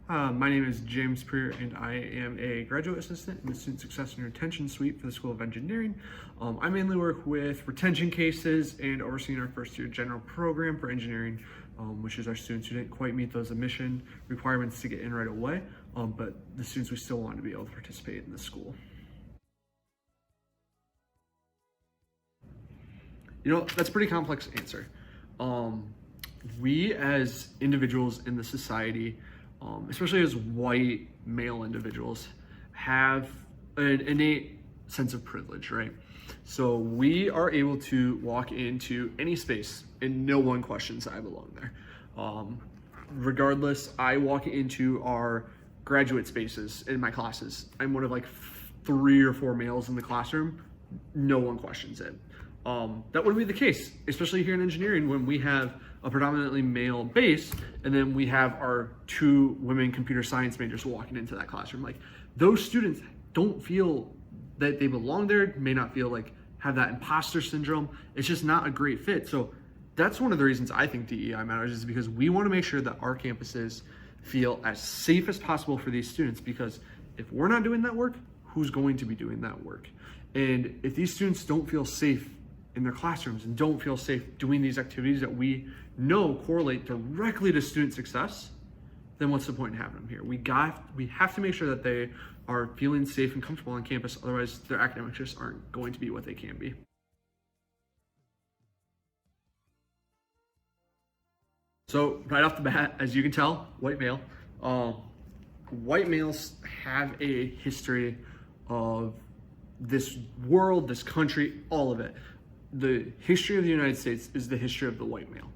My name is James Preer, and I am a graduate assistant in the Student Success and Retention Suite for the School of Engineering. I mainly work with retention cases and overseeing our first year general program for engineering, which is our students who didn't quite meet those admission requirements to get in right away, but the students we still want to be able to participate in the school. That's a pretty complex answer. We as individuals in the society, especially as white male individuals, have an innate sense of privilege, right? So we are able to walk into any space and no one questions that I belong there. Regardless, I walk into our graduate spaces in my classes. I'm one of like 3 or 4 males in the classroom. No one questions it. That wouldn't be the case, especially here in engineering when we have a predominantly male base, and then we have our 2 women computer science majors walking into that classroom. Like, those students don't feel that they belong there, may not feel like have that imposter syndrome. It's just not a great fit. So that's one of the reasons I think DEI matters, is because we want to make sure that our campuses feel as safe as possible for these students, because if we're not doing that work, who's going to be doing that work? And if these students don't feel safe in their classrooms and don't feel safe doing these activities that we know correlate directly to student success, then what's the point in having them here? We have to make sure that they are feeling safe and comfortable on campus, otherwise their academics just aren't going to be what they can be. So right off the bat, as you can tell, white male. White males have a history of this world, this country, all of it. The history of the United States is the history of the white male.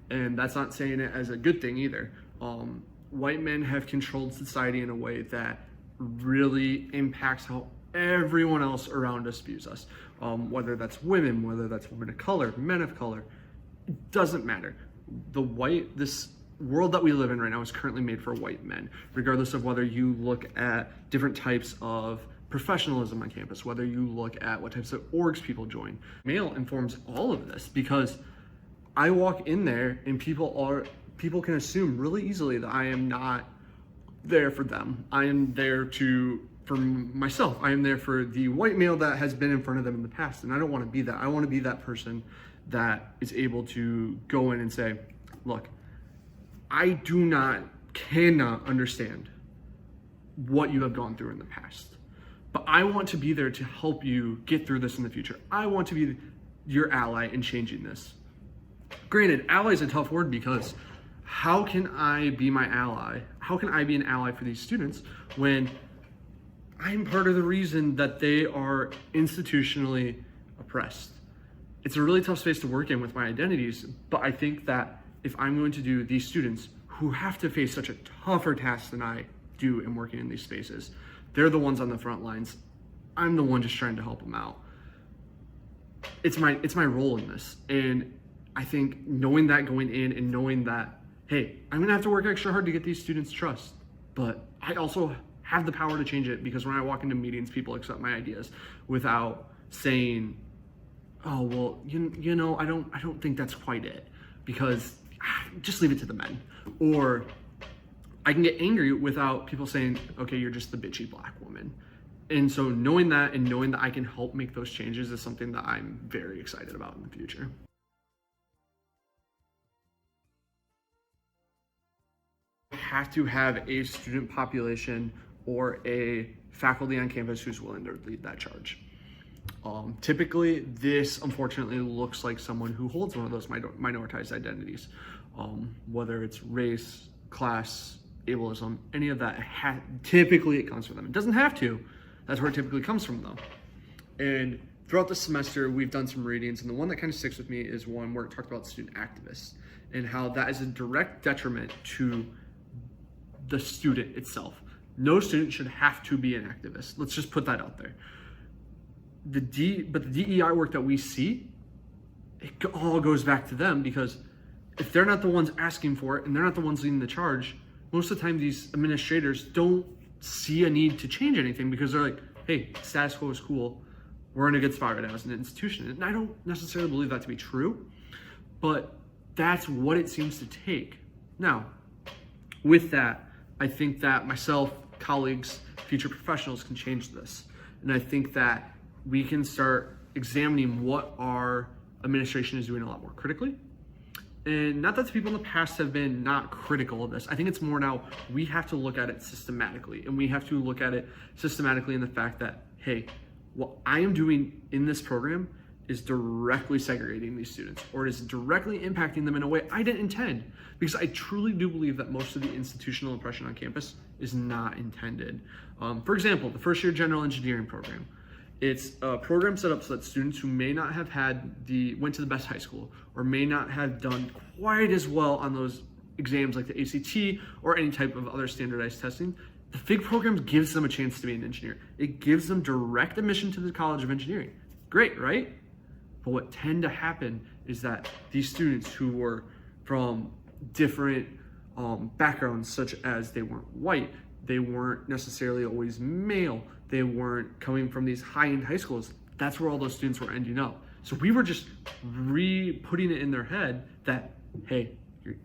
And that's not saying it as a good thing either. White men have controlled society in a way that really impacts how everyone else around us views us. Whether that's women, whether that's women of color, men of color, it doesn't matter. This world that we live in right now is currently made for white men, regardless of whether you look at different types of professionalism on campus, whether you look at what types of orgs people join. Male informs all of this, because I walk in there and people can assume really easily that I am not there for them. I am there for myself. I am there for the white male that has been in front of them in the past, and I don't want to be that. I want to be that person that is able to go in and say, look, I cannot understand what you have gone through in the past, but I want to be there to help you get through this in the future. I want to be your ally in changing this. Granted, ally is a tough word, because how can I be my ally? How can I be an ally for these students when I'm part of the reason that they are institutionally oppressed? It's a really tough space to work in with my identities, but I think that if I'm going to do these students who have to face such a tougher task than I do in working in these spaces, they're the ones on the front lines. I'm the one just trying to help them out. It's my role in this. And I think knowing that going in, and knowing that, hey, I'm gonna have to work extra hard to get these students' trust, but I also have the power to change it, because when I walk into meetings, people accept my ideas without saying, oh, well, you know, I don't think that's quite it, because just leave it to the men. Or I can get angry without people saying, okay, you're just the bitchy black woman. And so knowing that, and knowing that I can help make those changes, is something that I'm very excited about in the future. Have to have a student population or a faculty on campus who's willing to lead that charge. Typically, this unfortunately looks like someone who holds one of those minoritized identities, whether it's race, class, ableism, any of that. Typically, it comes from them. It doesn't have to. That's where it typically comes from, though. And throughout the semester, we've done some readings, and the one that kind of sticks with me is one where it talked about student activists and how that is a direct detriment to the student itself. No student should have to be an activist. Let's just put that out there. But the DEI work that we see, it all goes back to them, because if they're not the ones asking for it and they're not the ones leading the charge, most of the time these administrators don't see a need to change anything, because they're like, hey, status quo is cool. We're in a good spot right now as an institution. And I don't necessarily believe that to be true, but that's what it seems to take. Now, with that, I think that myself, colleagues, future professionals can change this. And I think that we can start examining what our administration is doing a lot more critically. And not that the people in the past have been not critical of this. I think it's more now we have to look at it systematically. And we have to look at it systematically in the fact that, hey, what I am doing in this program is directly segregating these students, or it is directly impacting them in a way I didn't intend. Because I truly do believe that most of the institutional oppression on campus is not intended. For example, the first year general engineering program. It's a program set up so that students who may not have went to the best high school, or may not have done quite as well on those exams like the ACT or any type of other standardized testing, the FIG program gives them a chance to be an engineer. It gives them direct admission to the College of Engineering. Great, right? But what tend to happen is that these students who were from different backgrounds, such as they weren't white, they weren't necessarily always male, they weren't coming from these high-end high schools, that's where all those students were ending up. So we were just putting it in their head that, hey,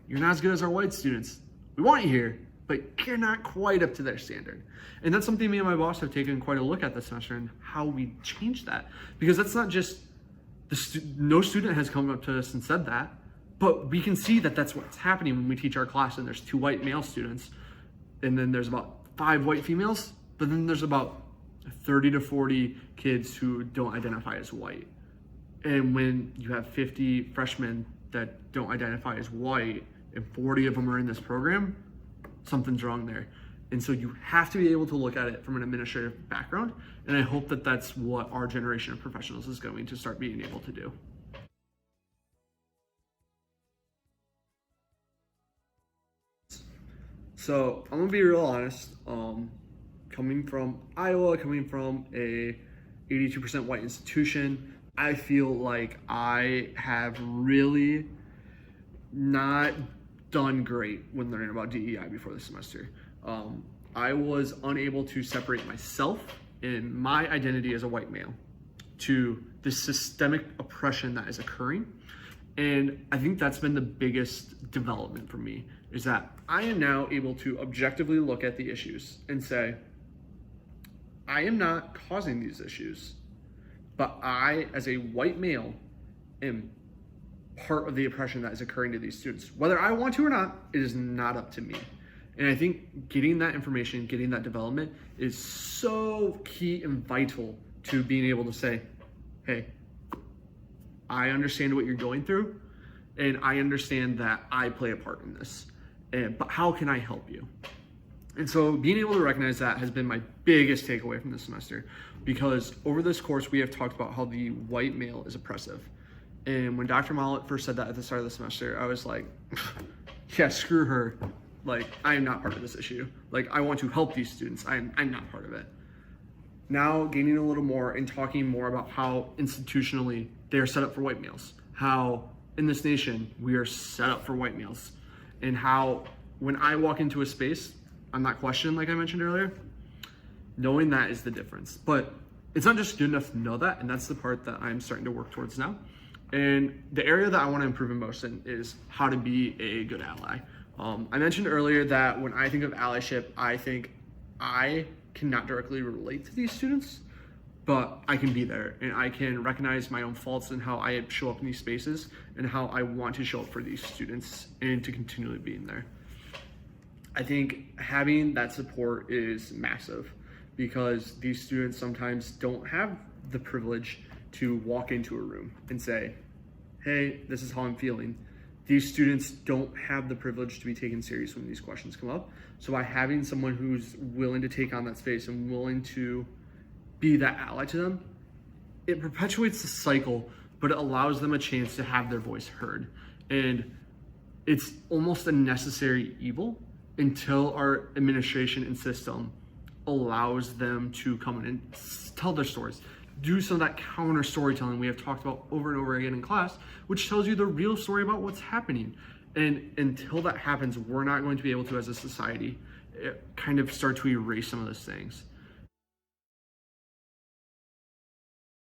you're not as good as our white students. We want you here, but you're not quite up to their standard. And that's something me and my boss have taken quite a look at this semester and how we change that. Because that's not just, no student has come up to us and said that, but we can see that that's what's happening when we teach our class and there's 2 white male students, and then there's about 5 white females, but then there's about 30 to 40 kids who don't identify as white. And when you have 50 freshmen that don't identify as white and 40 of them are in this program, something's wrong there. And so you have to be able to look at it from an administrative background. And I hope that that's what our generation of professionals is going to start being able to do. So I'm gonna be real honest. Coming from Iowa, coming from a 82% white institution, I feel like I have really not done great when learning about DEI before the semester. I was unable to separate myself and my identity as a white male to the systemic oppression that is occurring. And I think that's been the biggest development for me, is that I am now able to objectively look at the issues and say, I am not causing these issues, but I, as a white male, am part of the oppression that is occurring to these students. Whether I want to or not, it is not up to me. And I think getting that information, getting that development is so key and vital to being able to say, hey, I understand what you're going through, and I understand that I play a part in this, but how can I help you? And so being able to recognize that has been my biggest takeaway from this semester, because over this course, we have talked about how the white male is oppressive. And when Dr. Mollett first said that at the start of the semester, I was like, yeah, screw her. Like, I am not part of this issue. Like, I want to help these students. I'm not part of it. Now gaining a little more and talking more about how institutionally they are set up for white males, how in this nation we are set up for white males, and how when I walk into a space, I'm not questioned, like I mentioned earlier. Knowing that is the difference. But it's not just good enough to know that, and that's the part that I'm starting to work towards now. And the area that I want to improve in most in is how to be a good ally. I mentioned earlier that when I think of allyship, I think I cannot directly relate to these students, but I can be there and I can recognize my own faults and how I show up in these spaces and how I want to show up for these students and to continually being there. I think having that support is massive, because these students sometimes don't have the privilege to walk into a room and say, hey, this is how I'm feeling. These students don't have the privilege to be taken serious when these questions come up. So by having someone who's willing to take on that space and willing to be that ally to them, it perpetuates the cycle, but it allows them a chance to have their voice heard. And it's almost a necessary evil until our administration and system allows them to come in and tell their stories. Do some of that counter storytelling we have talked about over and over again in class, which tells you the real story about what's happening. And until that happens, we're not going to be able to, as a society, kind of start to erase some of those things.